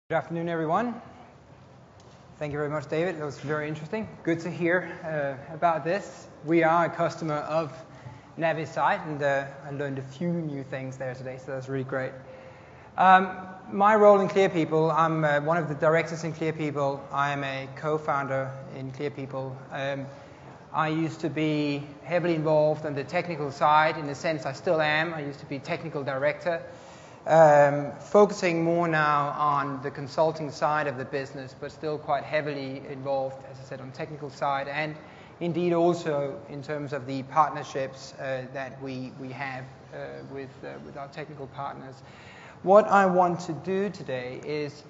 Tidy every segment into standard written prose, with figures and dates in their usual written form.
Good afternoon, everyone. Thank you very much, David. That was very interesting. Good to hear about this. We are a customer of Navisite, and I learned a few new things there today, so that's really great. My role in Clear People, I'm one of the directors in Clear People. I am a co-founder in Clear People. I used to be heavily involved on the technical side. In a sense, I still am. I used to be technical director. Focusing more now on the consulting side of the business, but still quite heavily involved, as I said, on technical side, and indeed also in terms of the partnerships that we have with our technical partners. What I want to do today is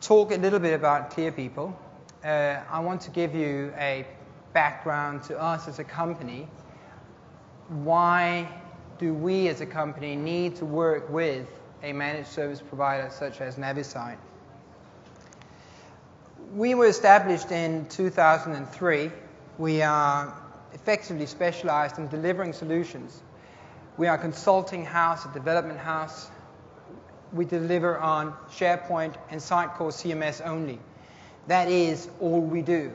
talk a little bit about Clear People. I want to give you a background to us as a company. Why do we as a company need to work with a managed service provider such as Navisite? We were established in 2003. We are effectively specialized in delivering solutions. We are a consulting house, a development house. We deliver on SharePoint and Sitecore CMS only. That is all we do.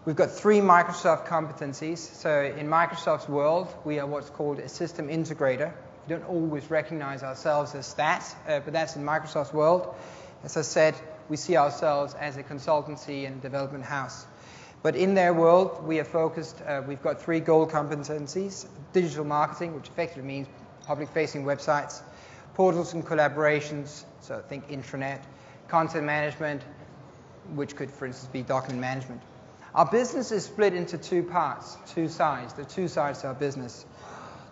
We've got 3 Microsoft competencies. So in Microsoft's world, we are what's called a system integrator. We don't always recognize ourselves as that, but that's in Microsoft's world. As I said, we see ourselves as a consultancy and development house. But in their world, we are focused, we've got 3 gold competencies: digital marketing, which effectively means public-facing websites, portals and collaborations, so think intranet, content management, which could, for instance, be document management. Our business is split into 2 parts, 2 sides. There are 2 sides to our business.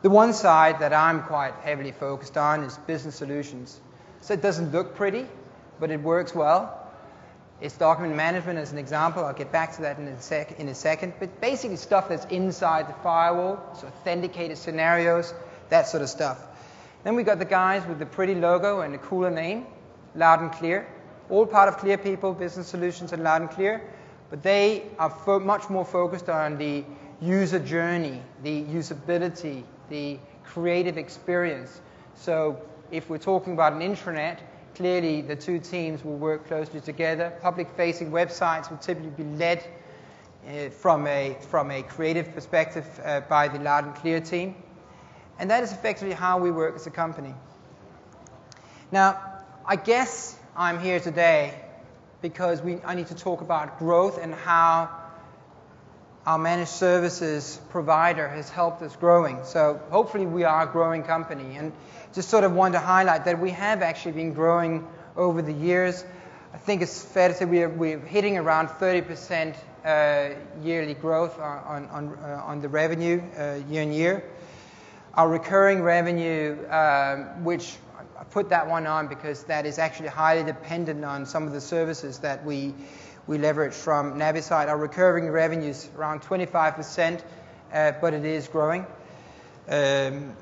The one side that I'm quite heavily focused on is business solutions. So it doesn't look pretty, but it works well. It's document management as an example. I'll get back to that in a second. But basically stuff that's inside the firewall, so authenticated scenarios, that sort of stuff. Then we got the guys with the pretty logo and the cooler name, Loud and Clear. All part of Clear People, business solutions and Loud and Clear. But they are much more focused on the user journey, the usability, the creative experience. So if we're talking about an intranet, clearly the 2 teams will work closely together. Public-facing websites will typically be led from a creative perspective by the Loud and Clear team. And that is effectively how we work as a company. Now, I guess I'm here today because I need to talk about growth and how our managed services provider has helped us growing. So hopefully we are a growing company. And just sort of want to highlight that we have actually been growing over the years. I think it's fair to say we're hitting around 30% yearly growth on the revenue year on year. Our recurring revenue, which I put that one on because that is actually highly dependent on some of the services that we leverage from Navisite. Our recurring revenue is around 25%, but it is growing. And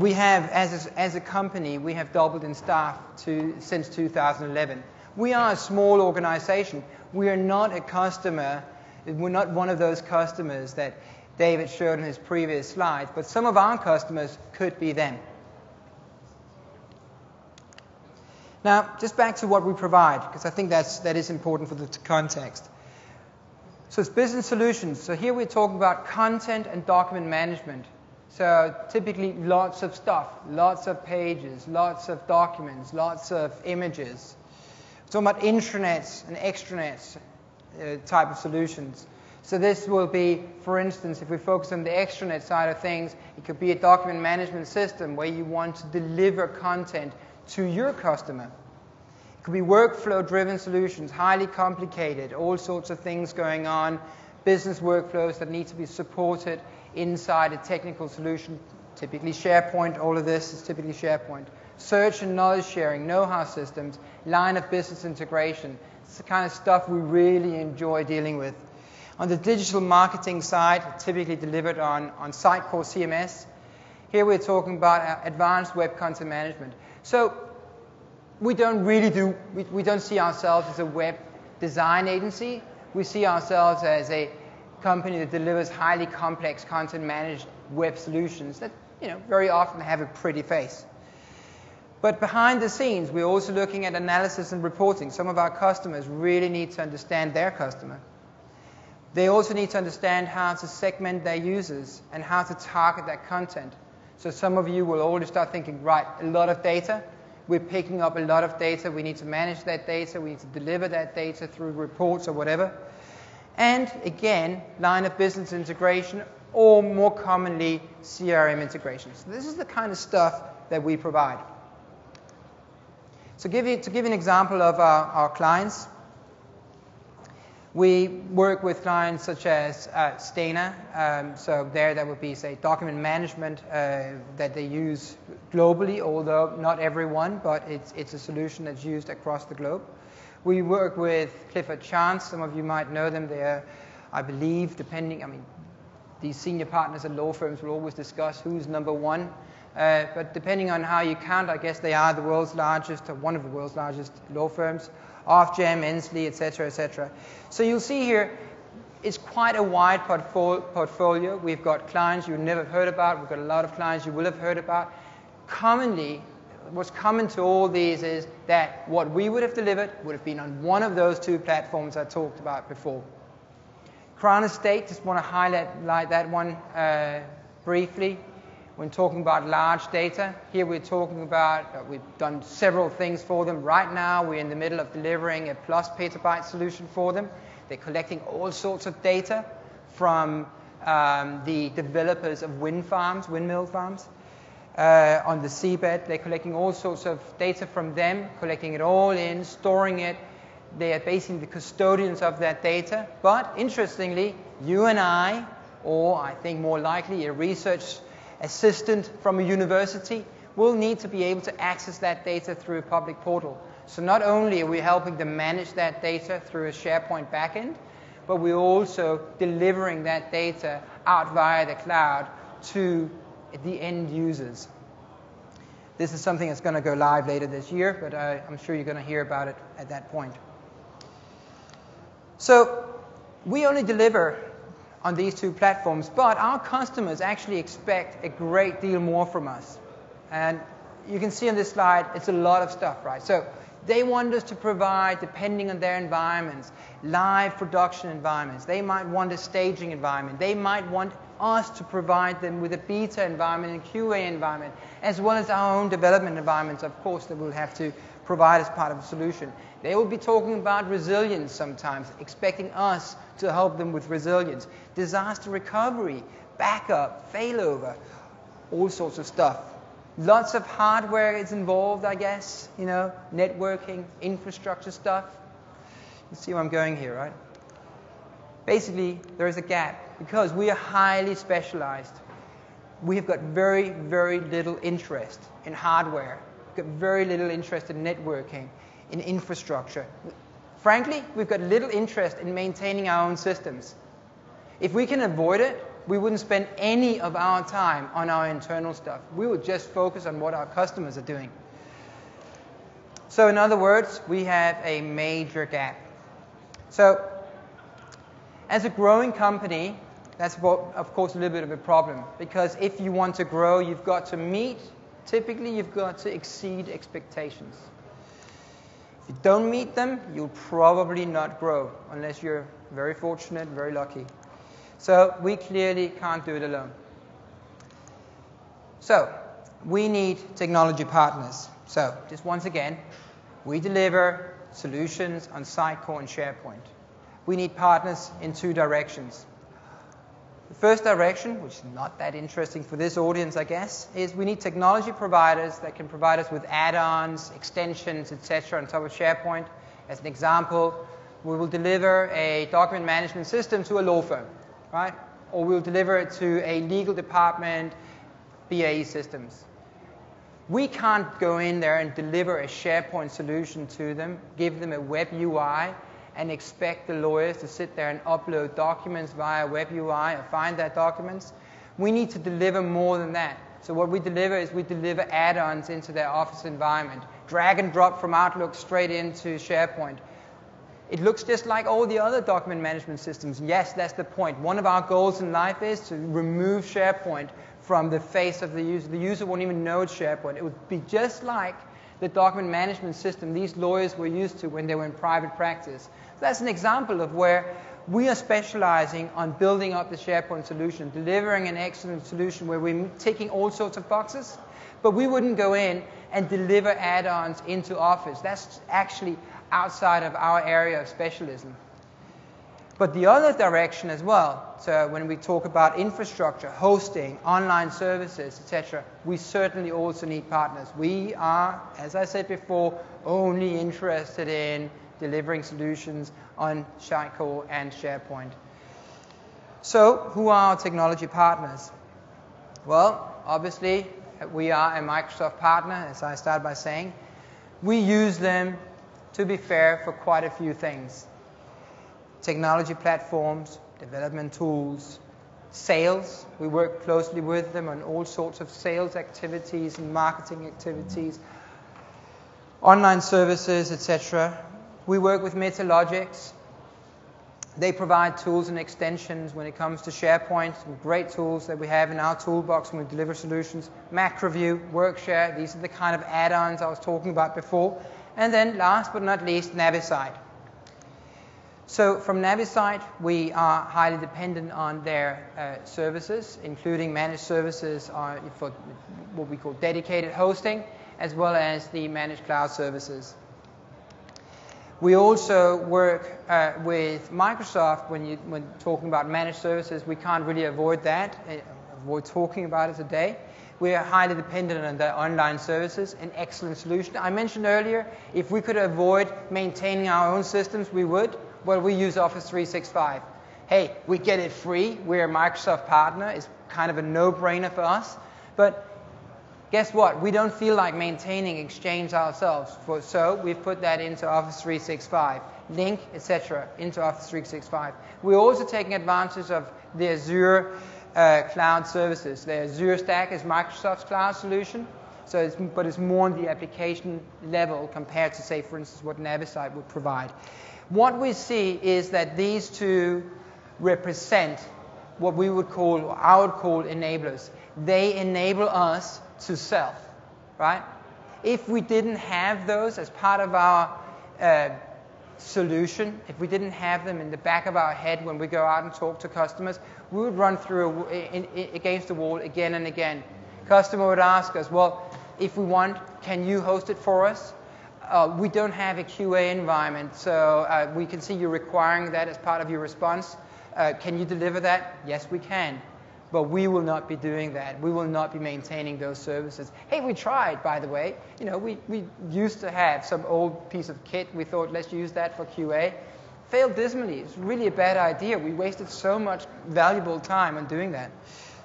we have, as a company, we have doubled in staff since 2011. We are a small organization. We are not a customer. We're not one of those customers that David showed in his previous slides, but some of our customers could be them. Now, just back to what we provide, because I think that is important for the context. So it's business solutions. So here we're talking about content and document management. So typically lots of stuff, lots of pages, lots of documents, lots of images. We're talking about intranets and extranets type of solutions. So this will be, for instance, if we focus on the extranet side of things, it could be a document management system where you want to deliver content to your customer. It could be workflow-driven solutions, highly complicated, all sorts of things going on, business workflows that need to be supported inside a technical solution, typically SharePoint. All of this is typically SharePoint. Search and knowledge sharing, know-how systems, line of business integration. It's the kind of stuff we really enjoy dealing with. On the digital marketing side, typically delivered on Sitecore CMS. Here we're talking about advanced web content management. So we don't see ourselves as a web design agency. We see ourselves as a company that delivers highly complex content managed web solutions that very often have a pretty face. But behind the scenes, we're also looking at analysis and reporting. Some of our customers really need to understand their customer. They also need to understand how to segment their users and how to target that content. So some of you will already start thinking, right, a lot of data. We're picking up a lot of data. We need to manage that data. We need to deliver that data through reports or whatever. And again, line of business integration, or more commonly, CRM integrations. This is the kind of stuff that we provide. So to give you an example of our clients, we work with clients such as Stena. So there that would be, say, document management that they use globally, although not everyone, but it's a solution that's used across the globe. We work with Clifford Chance. Some of you might know them. They're, I believe, these senior partners at law firms will always discuss who's number one. But depending on how you count, I guess they are the world's largest, or one of the world's largest law firms. Ofgem, Ensley, etc., etc. So you'll see here, it's quite a wide portfolio. We've got clients you've never heard about. We've got a lot of clients you will have heard about. Commonly, what's common to all these is that what we would have delivered would have been on one of those two platforms I talked about before. Crown Estate, just want to highlight that one briefly. When talking about large data, here we're talking about, we've done several things for them. Right now, we're in the middle of delivering a plus petabyte solution for them. They're collecting all sorts of data from the developers of windmill farms on the seabed. They're collecting all sorts of data from them, collecting it all in, storing it. They are basically the custodians of that data. But interestingly, you and I, or I think more likely a research assistant from a university, will need to be able to access that data through a public portal. So not only are we helping them manage that data through a SharePoint backend, but we're also delivering that data out via the cloud to the end users. This is something that's going to go live later this year, but I'm sure you're going to hear about it at that point. So we only deliver on these two platforms, but our customers actually expect a great deal more from us. And you can see on this slide, it's a lot of stuff, right? So they want us to provide, depending on their environments, live production environments. They might want a staging environment. They might want us to provide them with a beta environment and QA environment, as well as our own development environments, of course, that we'll have to provide as part of the solution. They will be talking about resilience sometimes, expecting us to help them with resilience, disaster recovery, backup, failover, all sorts of stuff. Lots of hardware is involved, I guess, networking, infrastructure stuff. You see where I'm going here, right? Basically, there is a gap because we are highly specialized. We have got very, very little interest in hardware. We've got very little interest in networking, in infrastructure. Frankly, we've got little interest in maintaining our own systems. If we can avoid it, we wouldn't spend any of our time on our internal stuff. We would just focus on what our customers are doing. So in other words, we have a major gap. So as a growing company, that's, of course, a little bit of a problem. Because if you want to grow, you've got to typically you've got to exceed expectations. If you don't meet them, you'll probably not grow, unless you're very fortunate, very lucky. So we clearly can't do it alone. So we need technology partners. So just once again, we deliver solutions on Sitecore and SharePoint. We need partners in two directions. The first direction, which is not that interesting for this audience, I guess, is we need technology providers that can provide us with add-ons, extensions, etc. on top of SharePoint. As an example, we will deliver a document management system to a law firm, right? Or we'll deliver it to a legal department, BAE systems. We can't go in there and deliver a SharePoint solution to them, give them a web UI, and expect the lawyers to sit there and upload documents via web UI or find their documents. We need to deliver more than that. So what we deliver is we deliver add-ons into their office environment, drag and drop from Outlook straight into SharePoint. It looks just like all the other document management systems. Yes, that's the point. One of our goals in life is to remove SharePoint from the face of the user. The user won't even know it's SharePoint. It would be just like the document management system these lawyers were used to when they were in private practice. So that's an example of where we are specializing on building up the SharePoint solution, delivering an excellent solution where we're ticking all sorts of boxes, but we wouldn't go in and deliver add-ons into Office. That's actually outside of our area of specialism. But the other direction as well, so when we talk about infrastructure, hosting, online services, etc., we certainly also need partners. We are, as I said before, only interested in delivering solutions on Sitecore and SharePoint. So, who are our technology partners? Well, obviously, we are a Microsoft partner, as I started by saying. We use them, to be fair, for quite a few things. Technology platforms, development tools, sales. We work closely with them on all sorts of sales activities and marketing activities, online services, etc. We work with Metalogics. They provide tools and extensions when it comes to SharePoint, some great tools that we have in our toolbox when we deliver solutions. MacReview, Workshare, these are the kind of add-ons I was talking about before. And then last but not least, Navisite. So from Navisite, we are highly dependent on their services, including managed services for what we call dedicated hosting, as well as the managed cloud services. We also work with Microsoft. When talking about managed services, we can't really avoid talking about it today. We are highly dependent on their online services, an excellent solution. I mentioned earlier, if we could avoid maintaining our own systems, we would. Well, we use Office 365. Hey, we get it free. We're a Microsoft partner. It's kind of a no-brainer for us. But guess what? We don't feel like maintaining Exchange ourselves. So we've put that into Office 365. Link, etc., into Office 365. We're also taking advantage of the Azure cloud services. The Azure Stack is Microsoft's cloud solution, but it's more on the application level compared to, say, for instance, what Navisite would provide. What we see is that these two represent what we would call, or I would call, enablers. They enable us to sell, right? If we didn't have those as part of our solution, if we didn't have them in the back of our head when we go out and talk to customers, we would run through against the wall again and again. Customer would ask us, well, if we want, can you host it for us? We don't have a QA environment, so we can see you requiring that as part of your response. Can you deliver that? Yes, we can. But we will not be doing that. We will not be maintaining those services. Hey, we tried, by the way. You know, we used to have some old piece of kit. We thought, let's use that for QA. Failed dismally. It's really a bad idea. We wasted so much valuable time on doing that.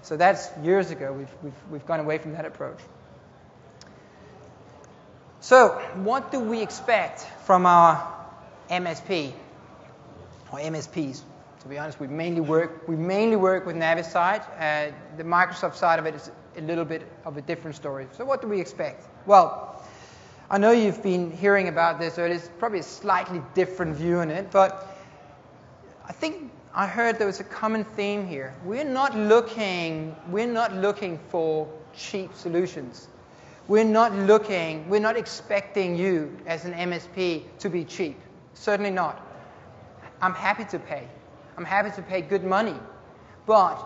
So that's years ago. We've gone away from that approach. So what do we expect from our MSP or MSPs? To be honest, we mainly work with Navisite. The Microsoft side of it is a little bit of a different story. So what do we expect? Well, I know you've been hearing about this earlier. It's probably a slightly different view on it, but I think I heard there was a common theme here. We're not looking for cheap solutions. We're not expecting you as an MSP to be cheap. Certainly not. I'm happy to pay. I'm happy to pay good money. But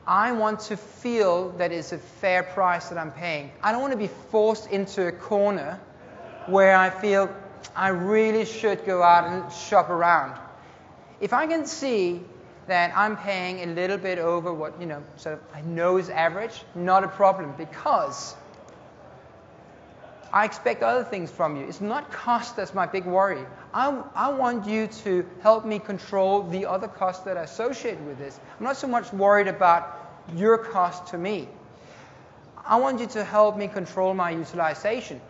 I want to feel that it's a fair price that I'm paying. I don't want to be forced into a corner where I feel I really should go out and shop around. If I can see that I'm paying a little bit over what, sort of I know is average, not a problem, because I expect other things from you. It's not cost that's my big worry. I want you to help me control the other costs that are associated with this. I'm not so much worried about your cost to me. I want you to help me control my utilization.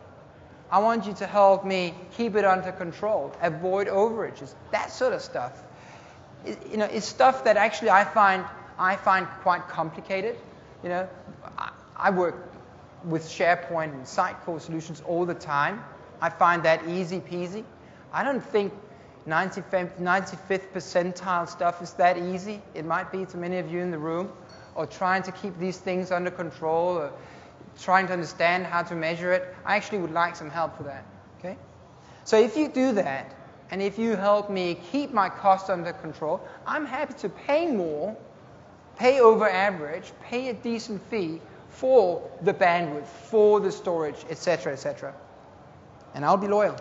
I want you to help me keep it under control, avoid overages, that sort of stuff. It's stuff that actually I find quite complicated. I work with SharePoint and Sitecore solutions all the time. I find that easy peasy. I don't think 95th percentile stuff is that easy. It might be to many of you in the room, or trying to keep these things under control, or trying to understand how to measure it, I actually would like some help for that. Okay? So if you do that, and if you help me keep my costs under control, I'm happy to pay more, pay over average, pay a decent fee for the bandwidth, for the storage, etc., etc. And I'll be loyal.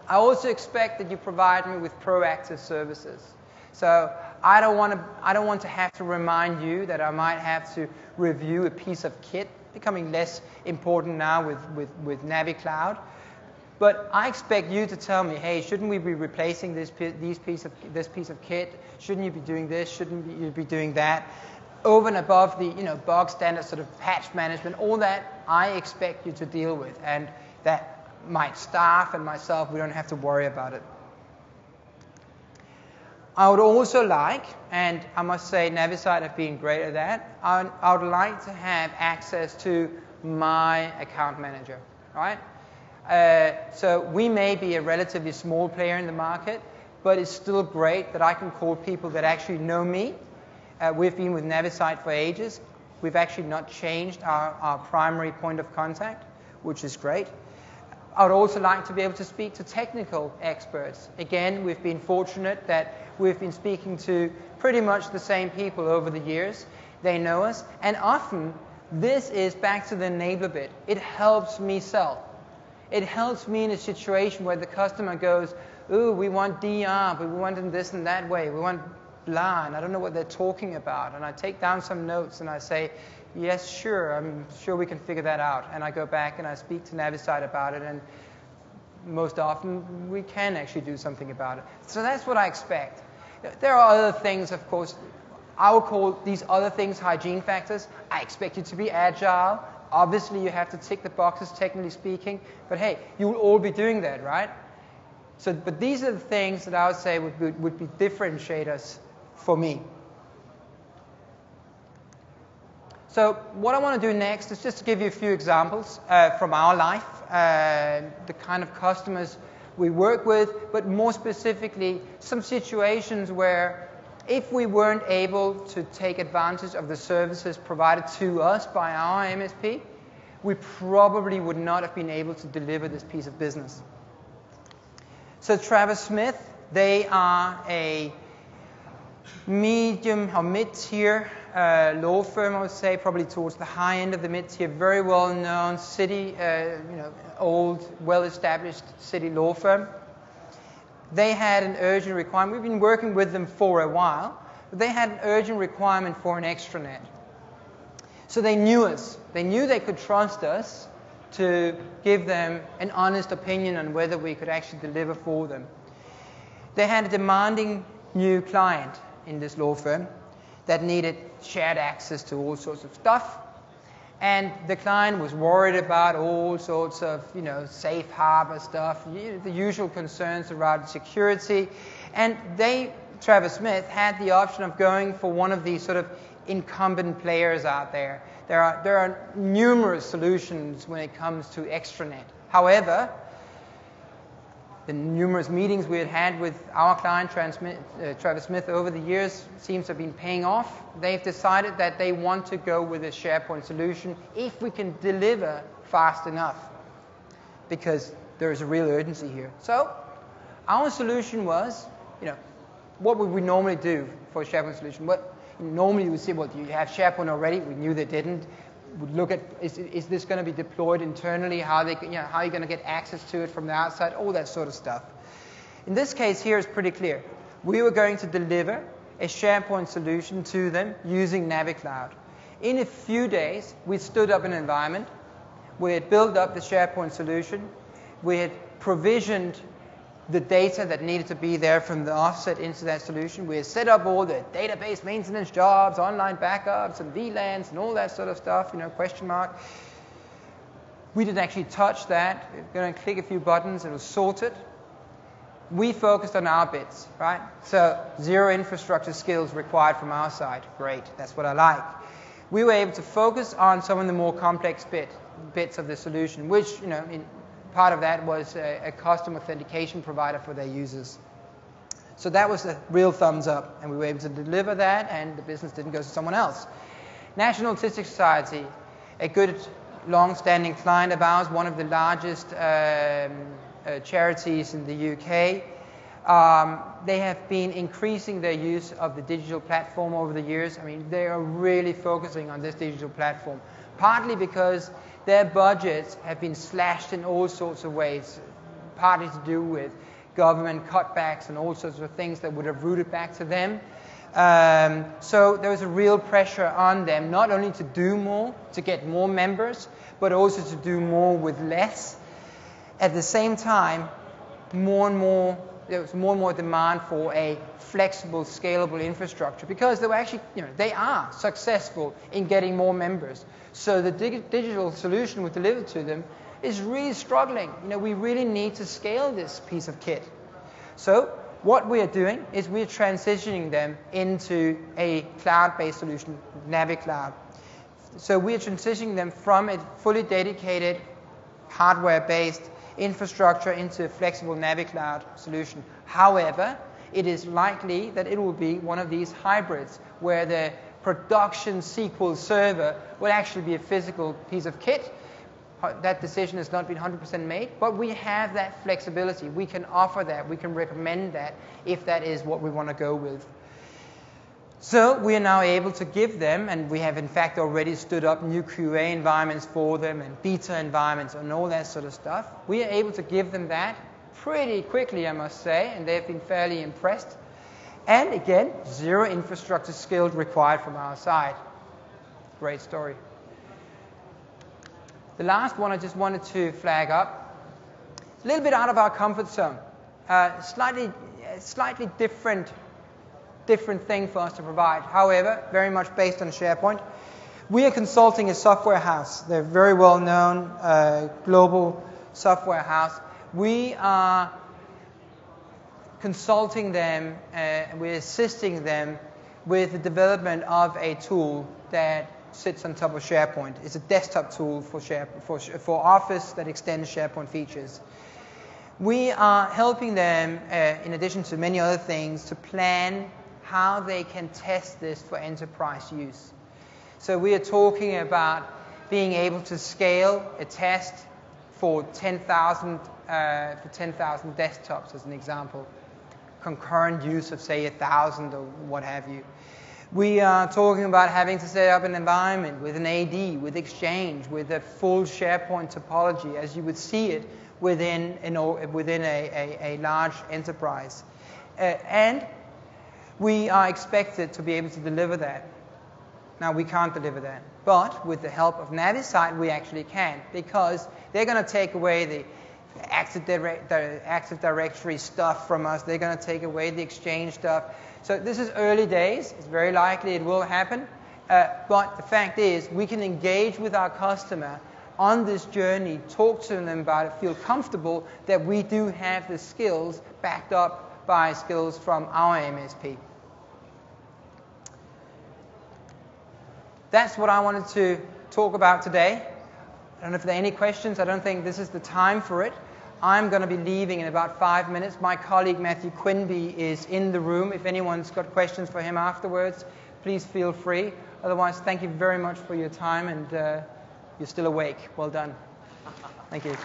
I also expect that you provide me with proactive services. So I don't want to have to remind you that I might have to review a piece of kit, becoming less important now with NaviCloud. But I expect you to tell me, hey, shouldn't we be replacing this piece of kit? Shouldn't you be doing this? Shouldn't you be doing that? Over and above the bog standard sort of patch management, all that I expect you to deal with, and that my staff and myself, we don't have to worry about it. I would also like, and I must say Navisite have been great at that, I would like to have access to my account manager, right? So we may be a relatively small player in the market, but it's still great that I can call people that actually know me. We've been with Navisite for ages. We've actually not changed our primary point of contact, which is great. I would also like to be able to speak to technical experts. Again, we've been fortunate that we've been speaking to pretty much the same people over the years. They know us, and often this is back to the enabler bit. It helps me sell. It helps me in a situation where the customer goes, ooh, we want DR, but we want it this and that way. We want blah, and I don't know what they're talking about. And I take down some notes and I say, yes, sure, I'm sure we can figure that out. And I go back and I speak to Navisite about it, and most often we can actually do something about it. So that's what I expect. There are other things, of course. I would call these other things hygiene factors. I expect you to be agile. Obviously, you have to tick the boxes, technically speaking. But hey, you will all be doing that, right? So, but these are the things that I would say would be differentiators for me. So what I want to do next is just to give you a few examples from our life, the kind of customers we work with, but more specifically, some situations where if we weren't able to take advantage of the services provided to us by our MSP, we probably would not have been able to deliver this piece of business. So Travis Smith, they are a medium or mid-tier law firm, I would say, probably towards the high end of the mid-tier, very well-known city, old, well-established city law firm. They had an urgent requirement. We've been working with them for a while, but they had an urgent requirement for an extranet. So they knew us. They knew they could trust us to give them an honest opinion on whether we could actually deliver for them. They had a demanding new client in this law firm that needed shared access to all sorts of stuff. And the client was worried about all sorts of, safe harbor stuff, the usual concerns around security. And Travis Smith, had the option of going for one of these sort of incumbent players out there. There are numerous solutions when it comes to extranet. However, the numerous meetings we had with our client, Travis Smith, over the years seems to have been paying off. They've decided that they want to go with a SharePoint solution if we can deliver fast enough, because there is a real urgency here. So our solution was, what would we normally do for a SharePoint solution? Normally you would say, well, do you have SharePoint already? We knew they didn't. Would look at, is this going to be deployed internally? How are you going to get access to it from the outside? All that sort of stuff. In this case here, it's pretty clear. We were going to deliver a SharePoint solution to them using NaviCloud. In a few days, we stood up an environment. We had built up the SharePoint solution. We had provisioned the data that needed to be there from the offset into that solution. We had set up all the database maintenance jobs, online backups, and VLANs, and all that sort of stuff, question mark. We didn't actually touch that. We were going to click a few buttons, and it was sorted. We focused on our bits, right? So zero infrastructure skills required from our side. Great, that's what I like. We were able to focus on some of the more complex bits of the solution, which, part of that was a custom authentication provider for their users. So that was a real thumbs up, and we were able to deliver that, and the business didn't go to someone else. National Autistic Society, a good long-standing client of ours, one of the largest charities in the UK. They have been increasing their use of the digital platform over the years. I mean, they are really focusing on this digital platform, partly because their budgets have been slashed in all sorts of ways, partly to do with government cutbacks and all sorts of things that would have rooted back to them. So there was a real pressure on them, not only to do more, to get more members, but also to do more with less. At the same time, there was more and more demand for a flexible, scalable infrastructure, because they were actually, they are successful in getting more members. So the digital solution we delivered to them is really struggling. We really need to scale this piece of kit. So what we are doing is we're transitioning them into a cloud-based solution, NaviCloud. So we're transitioning them from a fully dedicated hardware-based infrastructure into a flexible NaviCloud solution. However, it is likely that it will be one of these hybrids where the production SQL server will actually be a physical piece of kit. That decision has not been 100% made, but we have that flexibility. We can offer that. We can recommend that if that is what we want to go with. So we are now able to give them, and we have in fact already stood up new QA environments for them and beta environments and all that sort of stuff. We are able to give them that pretty quickly, I must say, and they've been fairly impressed. And again, zero infrastructure skill required from our side. Great story. The last one I just wanted to flag up, a little bit out of our comfort zone, slightly different thing for us to provide. However, very much based on SharePoint. We are consulting a software house. They're a very well-known global software house. We are consulting them, we're assisting them with the development of a tool that sits on top of SharePoint. It's a desktop tool for Office that extends SharePoint features. We are helping them, in addition to many other things, to plan how they can test this for enterprise use. So we are talking about being able to scale a test for 10,000 desktops, as an example. Concurrent use of, say, 1,000 or what have you. We are talking about having to set up an environment with an AD, with Exchange, with a full SharePoint topology, as you would see it within a large enterprise. And we are expected to be able to deliver that. Now, we can't deliver that. But with the help of Navisite, we actually can, because they're going to take away the Active Directory stuff from us. They're going to take away the Exchange stuff. So this is early days. It's very likely it will happen. But the fact is, we can engage with our customer on this journey, talk to them about it, feel comfortable that we do have the skills backed up by skills from our MSP. That's what I wanted to talk about today. I don't know if there are any questions. I don't think this is the time for it. I'm going to be leaving in about 5 minutes. My colleague Matthew Quinby is in the room. If anyone's got questions for him afterwards, please feel free. Otherwise, thank you very much for your time, and you're still awake. Well done. Thank you.